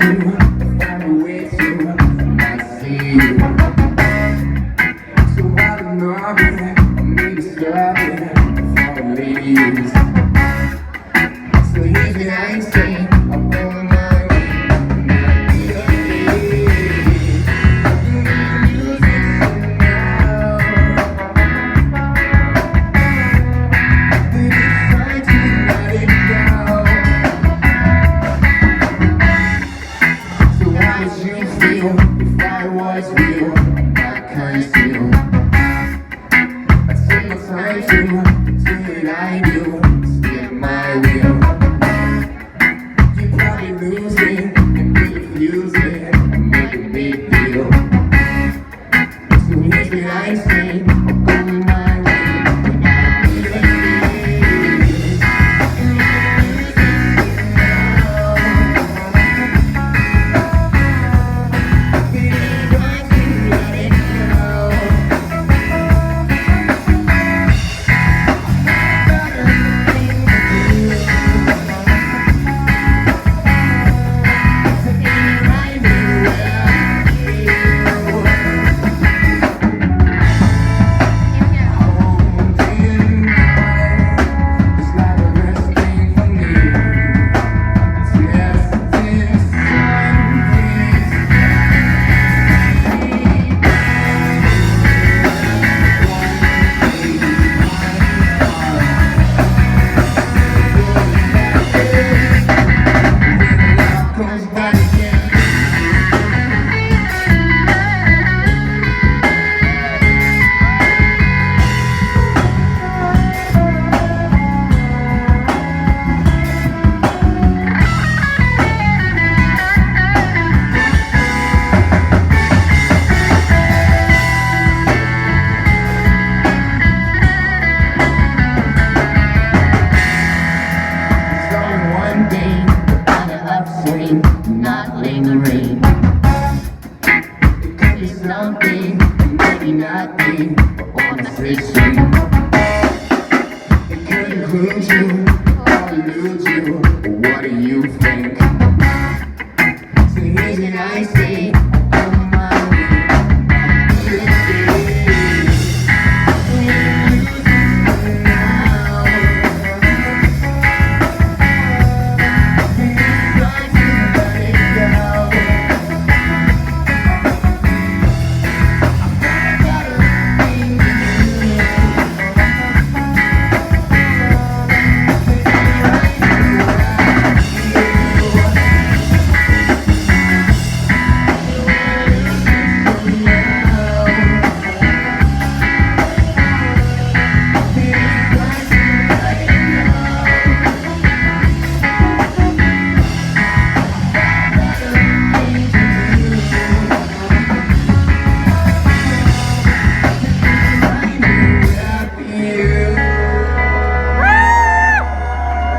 to find a way to not see you. So I don't know, I'm maybe starving for the ladies. So here's what I'm saying, I'm on my way, not the other day. You lose it now, but it's time to let it go. So how would you feel if I was real? I can't feel. I take my time to do what I do, spin my wheel. You probably lose it and refuse it and make a big deal. So here's what I say, I'm going my way, but I need a day. Not letting the rain. It could be something, maybe nothing, on the fishing. It could include you, or elude you. What do you think?